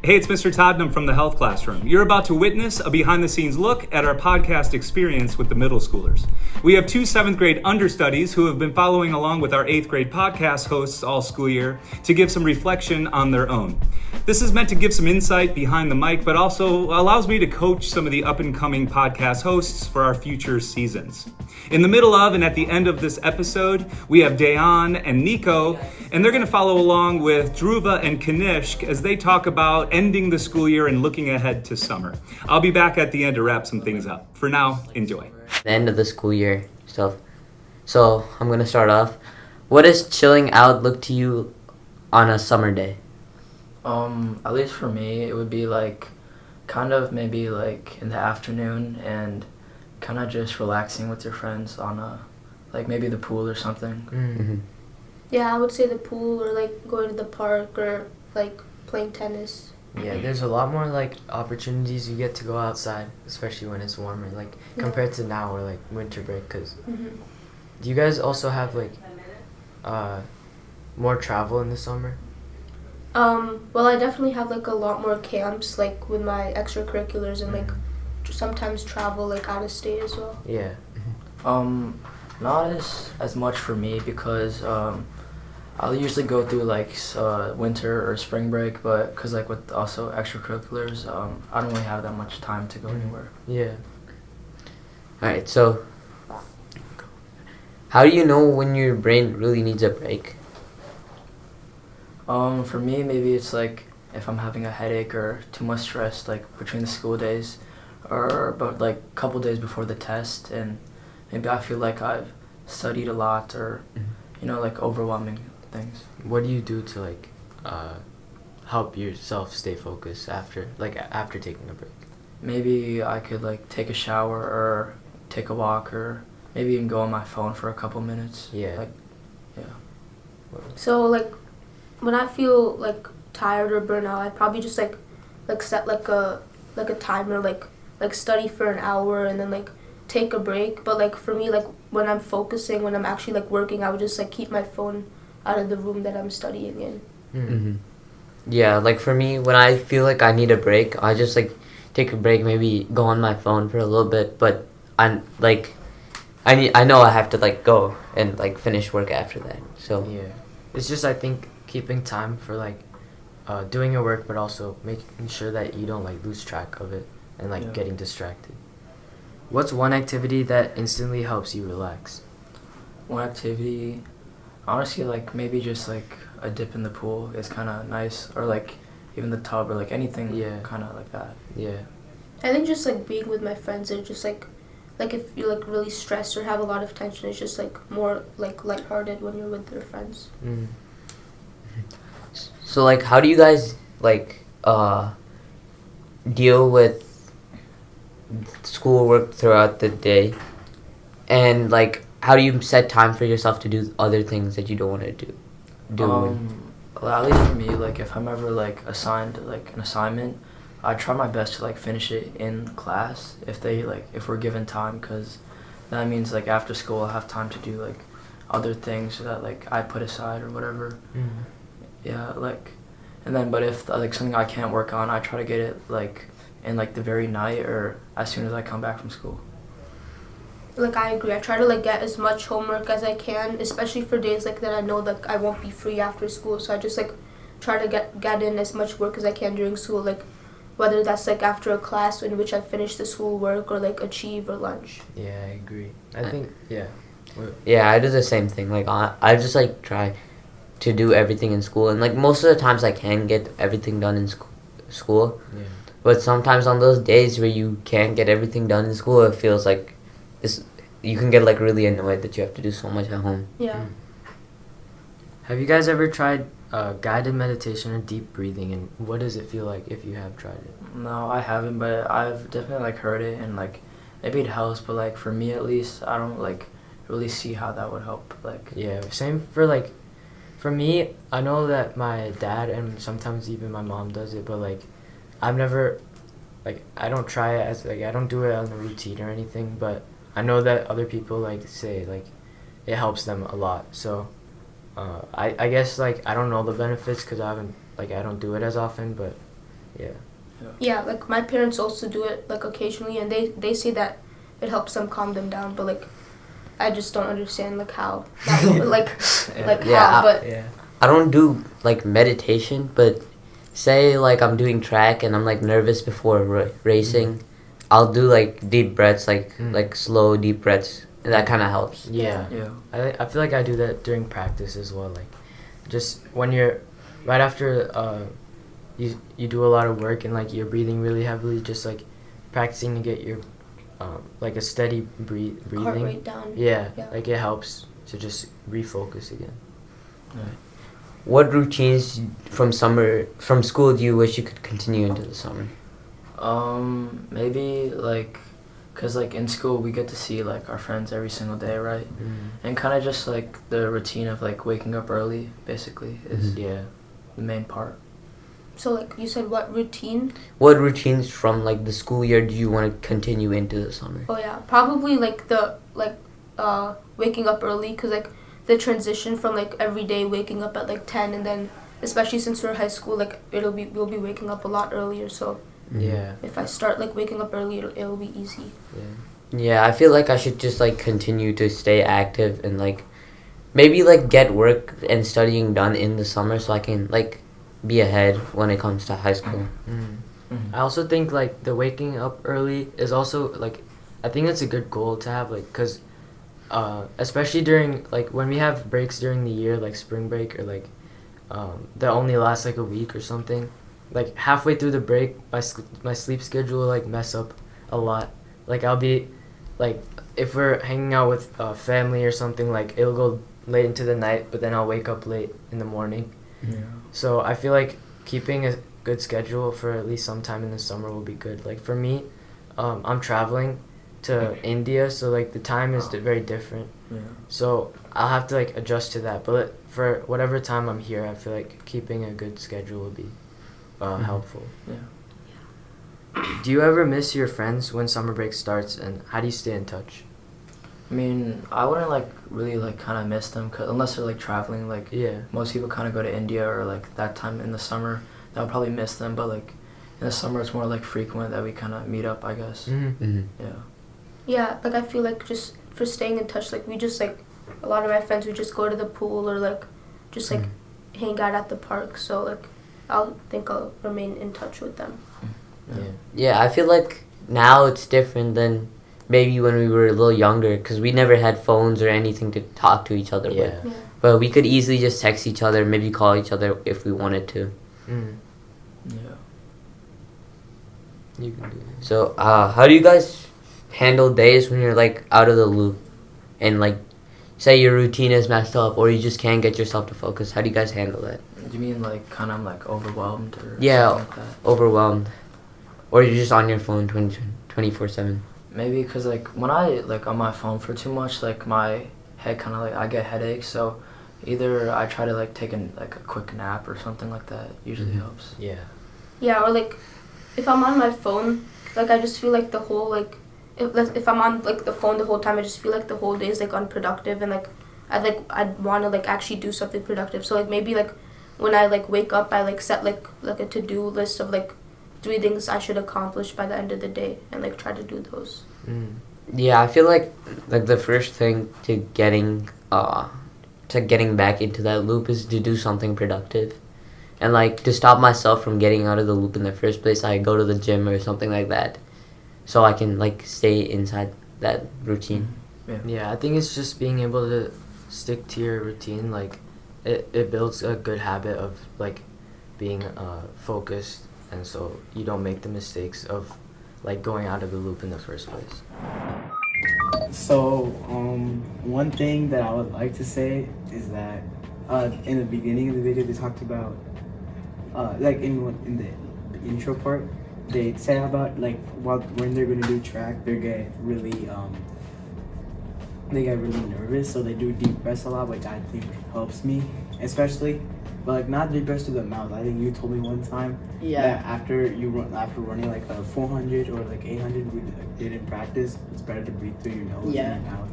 Hey, it's Mr. Tottenham from the Health Classroom. You're about to witness a behind-the-scenes look at our podcast experience with the middle schoolers. We have two 7th grade understudies who have been following along with our 8th grade podcast hosts all school year to give some reflection on their own. This is meant to give some insight behind the mic, but also allows me to coach some of the up-and-coming podcast hosts for our future seasons. In the middle of and at the end of this episode, we have Deyaan and Niko, and they're going to follow along with Dhruva and Kanishk as they talk about ending the school year and looking ahead to summer. I'll be back at the end to wrap some things up. For now, enjoy. The end of the school year stuff. So I'm going to start off. What does chilling out look to you on a summer day? At least for me, it would be like kind of maybe like in the afternoon and kind of just relaxing with your friends on like maybe the pool or something. Mm-hmm. Yeah, I would say the pool or like going to the park or like playing tennis. Yeah, there's a lot more like opportunities you get to go outside, especially when it's warmer, like compared to now or like winter break. Cause do you guys also have like more travel in the summer? Well, I definitely have like a lot more camps like with my extracurriculars and like sometimes travel like out of state as well. Yeah. Not as much for me because I'll usually go through like winter or spring break, but because like with also extracurriculars, I don't really have that much time to go anywhere. Yeah. Alright, so how do you know when your brain really needs a break? For me, maybe it's like if I'm having a headache or too much stress, like between the school days, or about like a couple days before the test, and maybe I feel like I've studied a lot, or like overwhelming things. What do you do to like help yourself stay focused after taking a break? Maybe I could like take a shower or take a walk, or maybe even go on my phone for a couple minutes. Yeah. So like when I feel like tired or burnt out, I probably just like set like a timer, like study for an hour and then like take a break. But like for me, like when I'm focusing, when I'm actually like working, I would just like keep my phone out of the room that I'm studying in. Mm-hmm. Yeah, like for me, when I feel like I need a break, I just like take a break, maybe go on my phone for a little bit, but I know I have to like go and like finish work after that. So yeah, it's just I think keeping time for like doing your work, but also making sure that you don't like lose track of it and like getting distracted. What's one activity that instantly helps you relax? One activity, honestly, like maybe just like a dip in the pool is kind of nice, or like even the tub, or like anything kind of like that. Yeah. I think just like being with my friends and just like if you're like really stressed or have a lot of tension, it's just like more like lighthearted when you're with your friends. So like how do you guys like deal with schoolwork throughout the day, and like how do you set time for yourself to do other things that you don't want to do? Well, at least for me, like if I'm ever like assigned like an assignment, I try my best to like finish it in class if we're given time, because that means like after school I'll have time to do like other things that like I put aside or whatever. Yeah, like, and then but if like something I can't work on, I try to get it like in like the very night or as soon as I come back from school. Like I agree. I try to like get as much homework as I can, especially for days like that I know that I won't be free after school. So I just like try to get in as much work as I can during school, like whether that's like after a class in which I finish the school work or like achieve or lunch. Yeah, I agree. I think Yeah, I do the same thing. Like I just like try to do everything in school, and like most of the times I can get everything done in school. Yeah. But sometimes on those days where you can't get everything done in school, it feels like you can get like really annoyed that you have to do so much at home. Yeah. Have you guys ever tried guided meditation or deep breathing, and what does it feel like if you have tried it? No, I haven't, but I've definitely like heard it, and like maybe it helps, but like for me at least, I don't like really see how that would help. Like yeah, same for me. I know that my dad and sometimes even my mom does it, but like I've never I don't try it as I don't do it on a routine or anything, but I know that other people like say like it helps them a lot. So I guess I don't know the benefits because I don't do it as often, but Yeah, like my parents also do it like occasionally, and they say that it helps them calm them down, but like I just don't understand like how that how, but I don't do like meditation, but say like I'm doing track and I'm like nervous before racing, I'll do like deep breaths, like slow deep breaths, and that kind of helps. Yeah. I feel like I do that during practice as well. Like, just when you're right after you do a lot of work and like you're breathing really heavily, just like practicing to get your like a steady breathing. heart rate down. Yeah, like it helps to just refocus again. Right. What routines from school do you wish you could continue into the summer? Maybe like, cause like in school we get to see like our friends every single day, right? And kind of just like the routine of like waking up early, basically, is the main part. So like you said, what routine? What routines from like the school year do you want to continue into the summer? Oh yeah, probably like the waking up early, cause like the transition from like every day waking up at like 10, and then especially since we're high school, like we'll be waking up a lot earlier. So if I start like waking up early, it'll be easy. Yeah, I feel like I should just like continue to stay active and like maybe like get work and studying done in the summer so I can like be ahead when it comes to high school. I also think like the waking up early is also like, I think it's a good goal to have, like, cause especially during like when we have breaks during the year, like spring break or like that only lasts like a week or something. Like halfway through the break, my sleep schedule will like mess up a lot. Like I'll be like, if we're hanging out with family or something, like it'll go late into the night, but then I'll wake up late in the morning. So I feel like keeping a good schedule for at least some time in the summer will be good. Like for me, I'm traveling to India, so like the time is very different. So I'll have to like adjust to that. But for whatever time I'm here, I feel like keeping a good schedule will be helpful. Do you ever miss your friends when summer break starts, and how do you stay in touch? I mean, I wouldn't like really like kind of miss them, unless they're like traveling. Like most people kind of go to India or like that time in the summer. I'll probably miss them, but like in the summer it's more like frequent that we kind of meet up, I guess. Yeah, like I feel like just for staying in touch, like we just like a lot of my friends would just go to the pool or like just like hang out at the park. So like I'll remain in touch with them. Yeah, I feel like now it's different than maybe when we were a little younger, because we never had phones or anything to talk to each other with. But we could easily just text each other, maybe call each other if we wanted to. You can do it. So how do you guys handle days when you're like out of the loop and like say your routine is messed up or you just can't get yourself to focus? How do you guys handle that? Do you mean like kind of like overwhelmed or something like that? Overwhelmed, or you're just on your phone 24/7? Maybe because like when I like on my phone for too much, like my head kind of like I get headaches, so either I try to like take a quick nap or something like that. Usually helps. Or like if I'm on my phone, like I just feel like the whole like if I'm on like the phone the whole time, I just feel like the whole day is like unproductive, and like I'd want to like actually do something productive. So like maybe like when I like wake up, I like set like a to-do list of like 3 things I should accomplish by the end of the day, and like try to do those. Yeah, I feel like the first thing to getting back into that loop is to do something productive. And like to stop myself from getting out of the loop in the first place, I go to the gym or something like that, so I can like stay inside that routine. I think it's just being able to stick to your routine. Like it builds a good habit of like being focused, and so you don't make the mistakes of like going out of the loop in the first place. So one thing that I would like to say is that in the beginning of the video they talked about like in the intro part they said about like when they're gonna do track they get really nervous, so they do deep breaths a lot, which I think helps me especially, but like not deep breaths through the mouth. I think you told me one time that after running like a 400 or like 800 we did in practice, it's better to breathe through your nose and your mouth.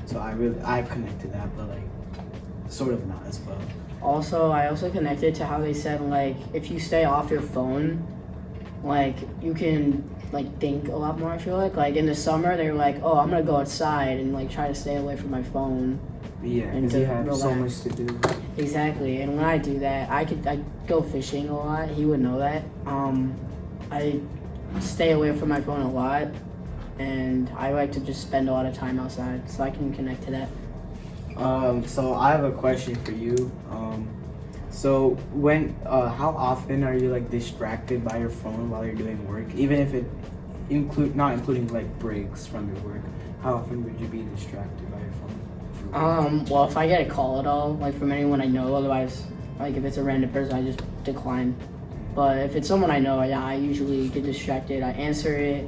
So I connect to that, but like sort of not as well. Also, I also connected to how they said like if you stay off your phone like you can like think a lot more. I feel like in the summer they're like, oh, I'm gonna go outside and like try to stay away from my phone. Yeah, And because to you have so relax. much to do. Exactly, and when I do that, I go fishing a lot. He would know that. I stay away from my phone a lot, and I like to just spend a lot of time outside, so I can connect to that. So I have a question for you. So when, how often are you like distracted by your phone while you're doing work? Even if it not including like breaks from your work, how often would you be distracted by your phone? Well, if I get a call at all, like from anyone I know, otherwise, like if it's a random person, I just decline. But if it's someone I know, I usually get distracted. I answer it,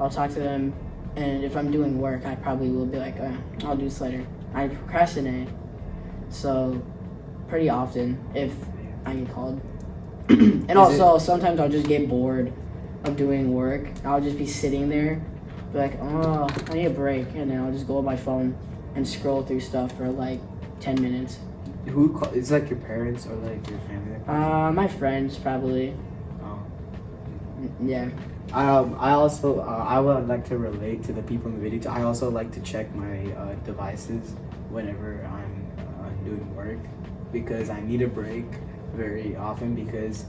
I'll talk to them, and if I'm doing work, I probably will be like, I'll do this later. I procrastinate, so pretty often if I get called. And also, sometimes I'll just get bored of doing work. I'll just be sitting there, be like, oh, I need a break, and then I'll just go on my phone and scroll through stuff for like 10 minutes. It's like your parents or like your family? My friends probably. Oh. Yeah. I also I would like to relate to the people in the video. I also like to check my devices whenever I'm doing work because I need a break very often because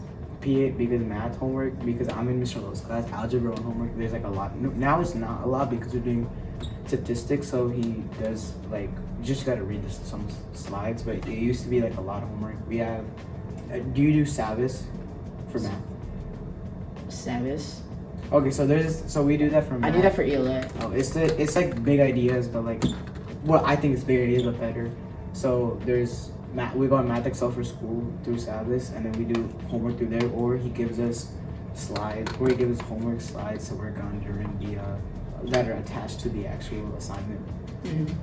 math homework, because I'm in Mr. Lowe's class, algebra and homework, there's like a lot. Now it's not a lot because we're doing statistics, so he does like, you just gotta read some slides, but it used to be like a lot of homework. We have, do you do Savas for math? Savas? Okay, so we do that for math. I do that for ELA. Oh, it's like big ideas, but like, well, I think it's big ideas but better. So there's we go on Math Excel for school through Savas, and then we do homework through there, or he gives us homework slides to work on during the that are attached to the actual assignment. Mm-hmm.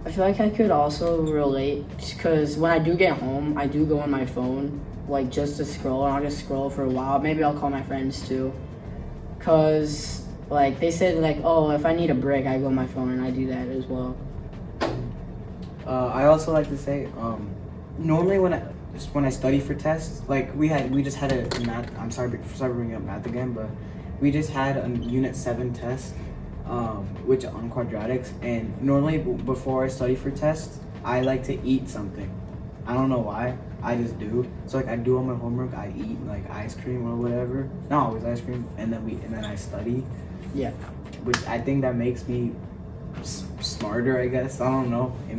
I feel like I could also relate because when I do get home, I do go on my phone like just to scroll, and I'll just scroll for a while. Maybe I'll call my friends too, cause like they said like, oh, if I need a break, I go on my phone, and I do that as well. I also like to say, normally when I study for tests, like we just had a math. I'm sorry for bringing up math again, but we just had a Unit 7 test, which on quadratics. And normally before I study for tests, I like to eat something. I don't know why. I just do. So like I do all my homework. I eat like ice cream or whatever. Not always ice cream. And then I study. Yeah. Which I think that makes me smarter, I guess. I don't know. It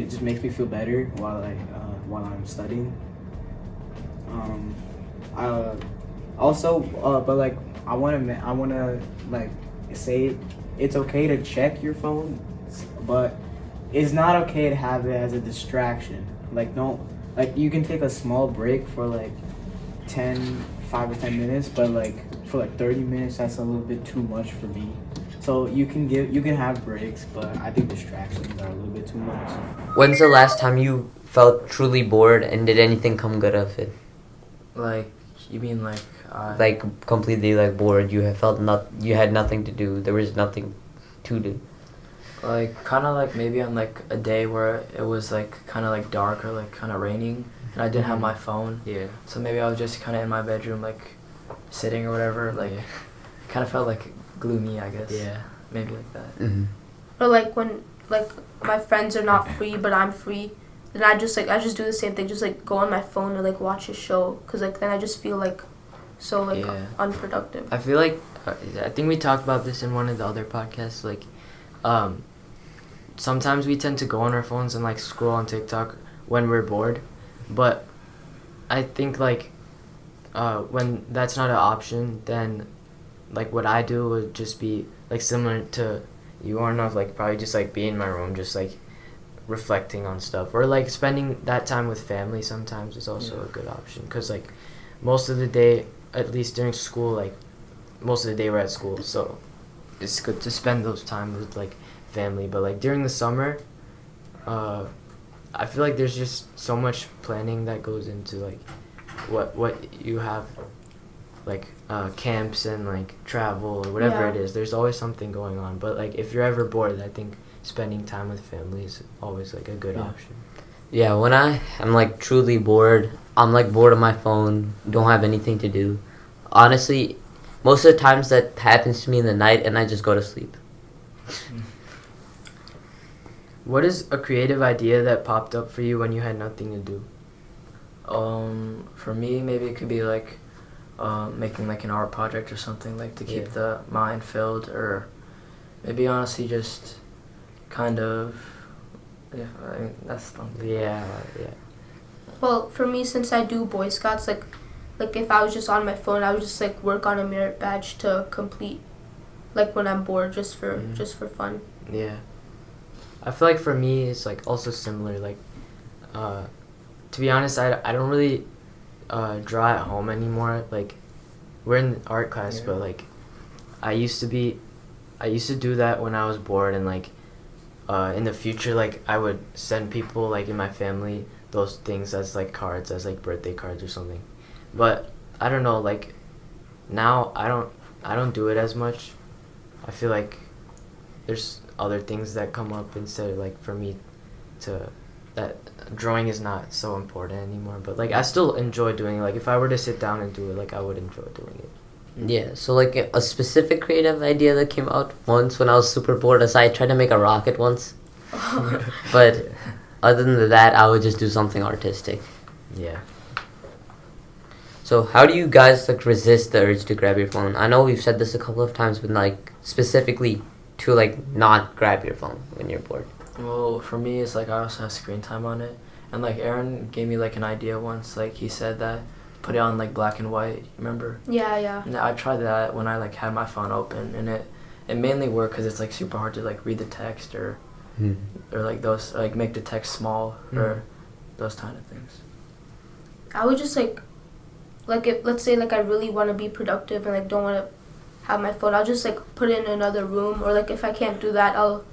just makes me feel better while I'm studying. But like I wanna like say it's okay to check your phone, but it's not okay to have it as a distraction. Like don't, like you can take a small break for like 5 or 10 minutes, but like for like 30 minutes that's a little bit too much for me. So you can have breaks, but I think distractions are a little bit too much. When's the last time you felt truly bored, and did anything come good of it? Like, you mean like Like completely like bored. You had nothing to do. There was nothing to do. like kind of like maybe on like a day where it was like kind of like dark or like kind of raining, and I didn't have my phone. Yeah. So maybe I was just kind of in my bedroom like sitting or whatever. Like, kind of felt like gloomy, I guess. Yeah. Maybe like that. Mm-hmm. Or like when like my friends are not free but I'm free, then I just do the same thing, just like go on my phone or like watch a show, cause like then I just feel like so like unproductive. I feel like I think we talked about this in one of the other podcasts. Like, sometimes we tend to go on our phones and like scroll on TikTok when we're bored, but I think like when that's not an option, then like what I do would just be like similar to you, Arnav, like probably just like be in my room, just like reflecting on stuff, or like spending that time with family sometimes is also a good option, because like most of the day, at least during school, like most of the day we're at school, so it's good to spend those time with like family. But like during the summer, I feel like there's just so much planning that goes into like what you have, like camps and like travel or whatever it is. There's always something going on. But like if you're ever bored, I think spending time with family is always like a good option. Yeah, when I am like truly bored, I'm like bored of my phone, don't have anything to do. Honestly, most of the times that happens to me in the night and I just go to sleep. What is a creative idea that popped up for you when you had nothing to do? For me, maybe it could be like making like an art project or something, like to keep Yeah. the mind filled, or maybe honestly just kind of, yeah, I mean, that's something. Yeah. Well, for me, since I do Boy Scouts, like if I was just on my phone, I would just like work on a merit badge to complete, like when I'm bored, just for fun. Yeah. I feel like for me, it's like also similar. Like, to be honest, I don't really draw at home anymore. Like, we're in art class, but like, I used to do that when I was bored, and like, in the future, like I would send people like in my family those things as like cards, as like birthday cards or something. But I don't know, like now I don't do it as much. I feel like there's other things that come up instead of like for me to that drawing is not so important anymore. But like I still enjoy doing it. Like if I were to sit down and do it, like I would enjoy doing it. Yeah, so like a specific creative idea that came out once when I was super bored is I tried to make a rocket once. But other than that, I would just do something artistic. Yeah. So how do you guys like resist the urge to grab your phone? I know we've said this a couple of times, but like specifically to like not grab your phone when you're bored. Well, for me, it's like I also have screen time on it, and like Aaron gave me like an idea once. Like he said that put it on like black and white. Remember? Yeah. And I tried that when I like had my phone open, and it mainly worked because it's like super hard to like read the text or like those like make the text small or those kind of things. I would just like if let's say like I really want to be productive and like don't want to have my phone, I'll just like put it in another room, or like if I can't do that, I'll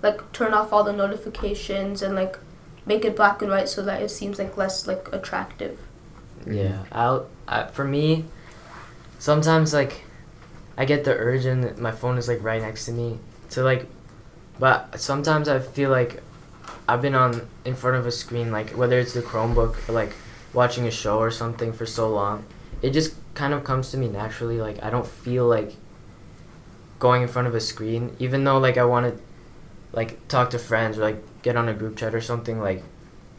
like turn off all the notifications and like make it black and white so that it seems like less like attractive. Yeah. For me, sometimes like I get the urge and my phone is like right next to me to like, but sometimes I feel like I've been in front of a screen, like whether it's the Chromebook or like watching a show or something for so long, it just kind of comes to me naturally. Like I don't feel like going in front of a screen, even though like I want to like talk to friends or like get on a group chat or something. Like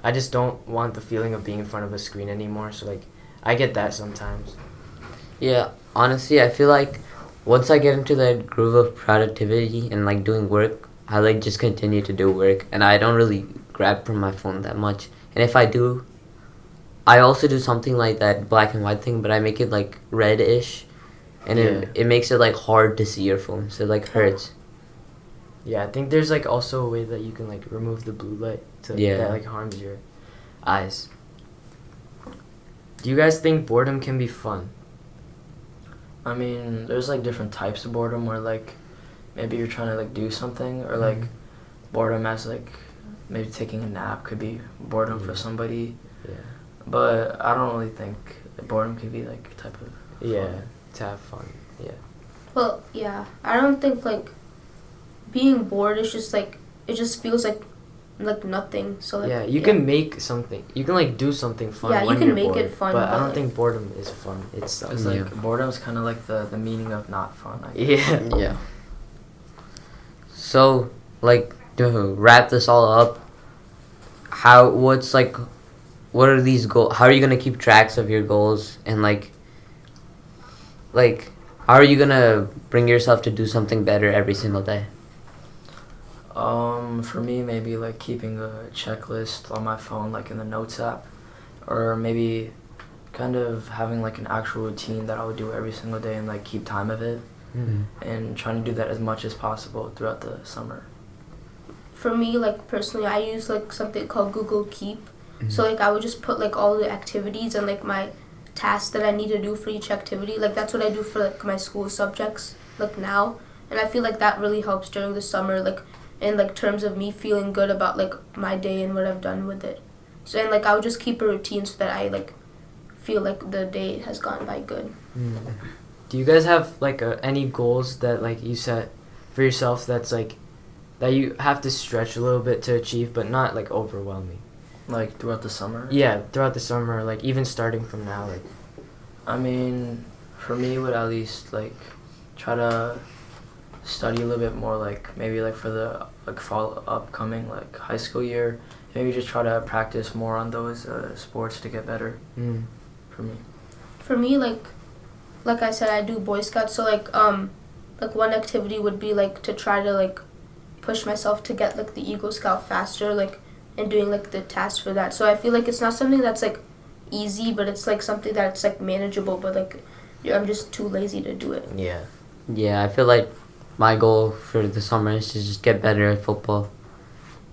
I just don't want the feeling of being in front of a screen anymore. So like I get that sometimes. Yeah, honestly, I feel like once I get into that groove of productivity and like doing work, I like just continue to do work, and I don't really grab from my phone that much. And if I do, I also do something like that black and white thing, but I make it like reddish, and it makes it like hard to see your phone, so it like hurts. Yeah, I think there's like also a way that you can like remove the blue light that like harms your eyes. Do you guys think boredom can be fun? I mean, there's like different types of boredom where like maybe you're trying to like do something, or like boredom as like maybe taking a nap could be boredom for somebody. Yeah. But I don't really think boredom could be like a type of fun. To have fun. Yeah. Well, yeah, I don't think like being bored is just like it just feels like nothing. So like you can make something. You can like do something fun. Yeah, you when can you're make bored, it fun, but I but, don't like- think boredom is fun. It's like boredom's kind of like the meaning of not fun. I guess. yeah. Yeah. So, like, to wrap this all up, what are these goals? How are you gonna keep tracks of your goals, and like, how are you gonna bring yourself to do something better every single day? For me, maybe like keeping a checklist on my phone, like in the notes app, or maybe kind of having like an actual routine that I would do every single day and like keep time of it, and trying to do that as much as possible throughout the summer. For me, like personally, I use like something called Google Keep. So like I would just put like all the activities and like my tasks that I need to do for each activity. Like that's what I do for like my school subjects like now, and I feel like that really helps during the summer, like in like terms of me feeling good about like my day and what I've done with it. So and like I would just keep a routine so that I like feel like the day has gone by good. Do you guys have like any goals that like you set for yourself that's like that you have to stretch a little bit to achieve, but not like overwhelming? Like throughout the summer? Yeah, throughout the summer, like even starting from now, like. I mean, for me, would at least like try to study a little bit more, like maybe like for the like fall upcoming like high school year. Maybe just try to practice more on those sports to get better. For me. For me, like I said, I do Boy Scouts, so like one activity would be like to try to like push myself to get like the Eagle Scout faster, like, and doing like the tasks for that. So I feel like it's not something that's like easy, but it's like something that's like manageable, but like I'm just too lazy to do it. Yeah, I feel like my goal for the summer is to just get better at football.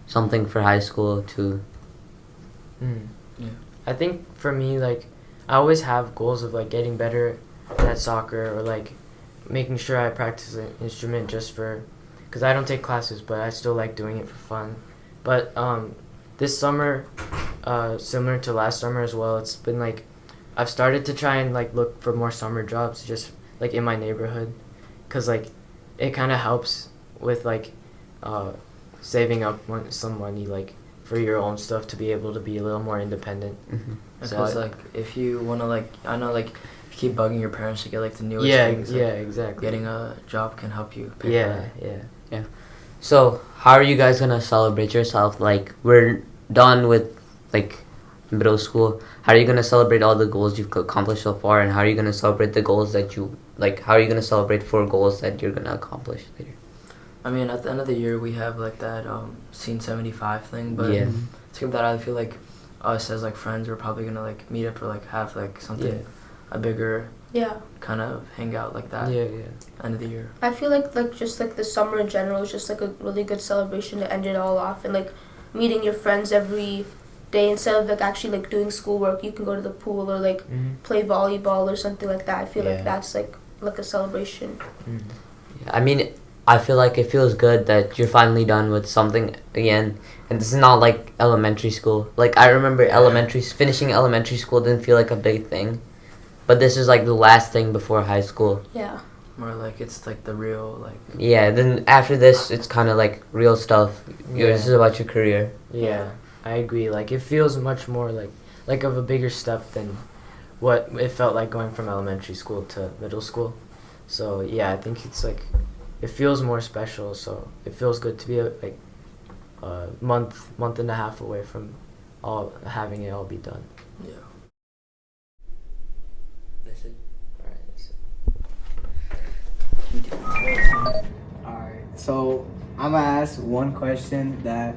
Something for high school too. Yeah. I think for me, like, I always have goals of like getting better at soccer, or like making sure I practice an instrument just for, because I don't take classes, but I still like doing it for fun. But this summer, similar to last summer as well, it's been like I've started to try and like look for more summer jobs just like in my neighborhood, because like it kind of helps with like saving up some money like for your own stuff to be able to be a little more independent. Because like if you want to like, I know like keep bugging your parents to get like the newest things. Yeah, like, exactly. Getting a job can help you pay for that. Yeah. So how are you guys gonna celebrate yourself? Like, we're done with like middle school. How are you gonna celebrate all the goals you've accomplished so far, and how are you gonna celebrate the goals that you like? How are you gonna celebrate 4 goals that you're gonna accomplish later? I mean, at the end of the year, we have like that scene 75 thing, but Yeah. to that, I feel like us as like friends, we're probably gonna like meet up or like have like something a bigger kind of hangout like that. Yeah. End of the year. I feel like just like the summer in general is just like a really good celebration to end it all off, and like meeting your friends every day instead of like actually like doing schoolwork. You can go to the pool or like play volleyball or something like that. I feel like that's like a celebration. I mean, I feel like it feels good that you're finally done with something again, and this is not like elementary school. Like, I remember finishing elementary school didn't feel like a big thing, but this is like the last thing before high school. Yeah. More like it's like the real like. Yeah. Then after this, it's kind of like real stuff. This is about your career. Yeah, I agree. Like, it feels much more like of a bigger step than what it felt like going from elementary school to middle school. So yeah, I think it's like it feels more special. So it feels good to be like a month and a half away from having it all be done. Yeah. That's it. Alright, so I'm gonna ask one question that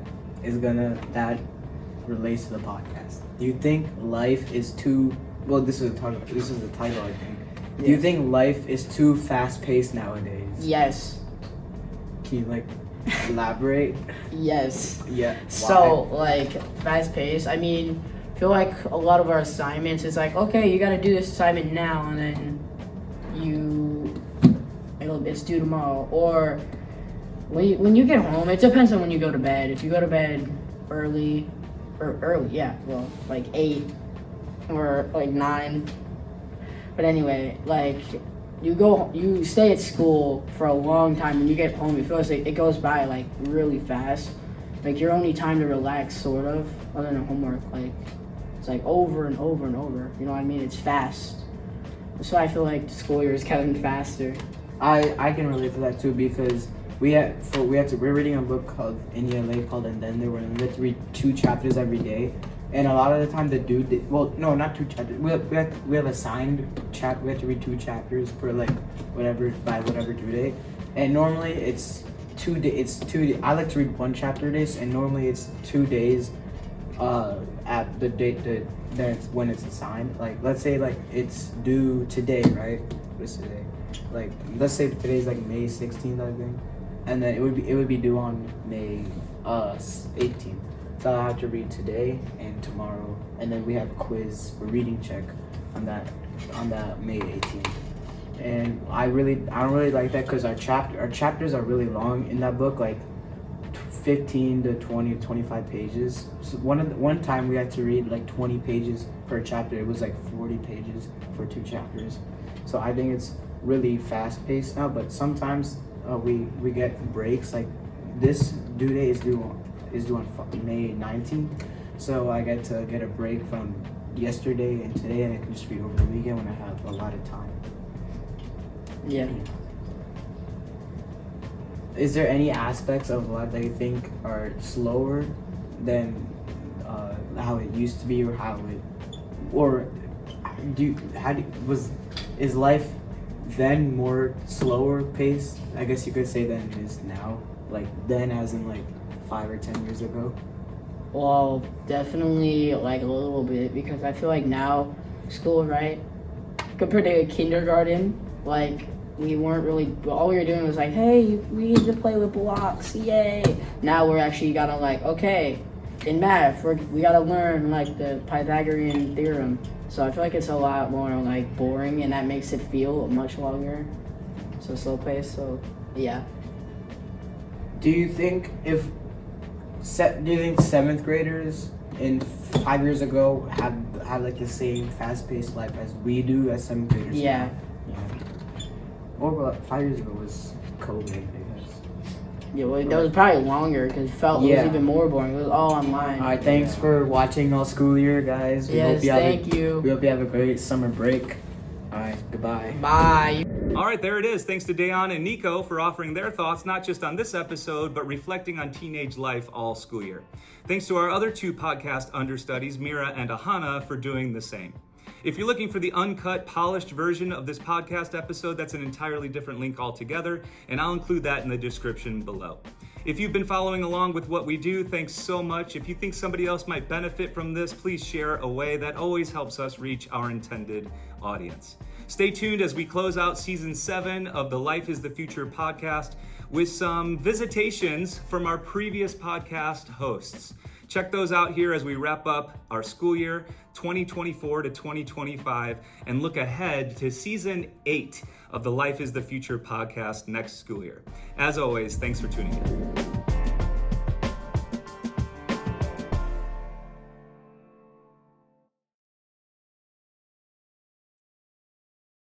relates to the podcast. Do you think life is too this is the title, I think. Do you think life is too fast paced nowadays? Yes. Can you like elaborate? Yes. Yeah. So, like, fast paced, I mean, I feel like a lot of our assignments is like, okay, you gotta do this assignment now, and then it's due tomorrow. Or when you get home, it depends on when you go to bed. If you go to bed early, like 8 or like 9. But anyway, like, you stay at school for a long time, and you get home, it feels like it goes by like really fast. Like, your only time to relax, sort of, other than homework, like, it's like over and over and over. You know what I mean? It's fast. So I feel like the school year is getting faster. I can relate to that too, because we're reading a book called in ELA called And Then There, where we have to read 2 chapters every day. And a lot of the time the dude, not 2 chapters. We have assigned we have to read 2 chapters per like by whatever due date. And normally it's 2 days. I like to read 1 chapter a day, and normally it's 2 days at the date that's when it's assigned. Like, let's say like it's due today, right? What's today? Like, let's say today's like May 16th, I think, and then it would be due on May 18th. So I have to read today and tomorrow, and then we have a quiz or reading check on that May 18th. And I don't really like that, because our chapters are really long in that book, like 15 to 20 to 25 pages. So one time we had to read like 20 pages per chapter. It was like 40 pages for 2 chapters. So I think it's really fast paced now, but sometimes we get breaks. Like, this due date is due on May 19th, So I get to get a break from yesterday and today, and I can just read over the weekend when I have a lot of time. Yeah. Is there any aspects of life that you think are slower than how it used to be, or is life then more slower paced? I guess you could say than it is now. Like then, as in like 5 or 10 years ago. Well, definitely like a little bit, because I feel like now school, right, compared to kindergarten, like we weren't really, all we were doing was like, hey, we need to play with blocks, yay. Now we're actually gotta like, okay, in math we gotta learn like the Pythagorean theorem. So I feel like it's a lot more like boring, and that makes it feel much longer, so slow paced. So yeah. Do you think 7th graders in 5 years ago had like the same fast paced life as we do as 7th graders? Yeah. Yeah. Or about 5 years ago was COVID, I guess. Yeah, well, that was probably longer because it was even more boring. It was all online. All right, thanks for watching all school year, guys. We Yes, hope you thank you. We hope you have a great summer break. All right, goodbye. Bye. All right, there it is. Thanks to Deyaan and Niko for offering their thoughts, not just on this episode, but reflecting on teenage life all school year. Thanks to our other 2 podcast understudies, Mira and Ahana, for doing the same. If you're looking for the uncut, polished version of this podcast episode, that's an entirely different link altogether, and I'll include that in the description below. If you've been following along with what we do, thanks so much. If you think somebody else might benefit from this, please share away. That always helps us reach our intended audience. Stay tuned as we close out season 7 of the Life is the Future podcast with some visitations from our previous podcast hosts. Check those out here as we wrap up our school year 2024 to 2025 and look ahead to season 8 of the Life is the Future podcast next school year. As always, thanks for tuning in.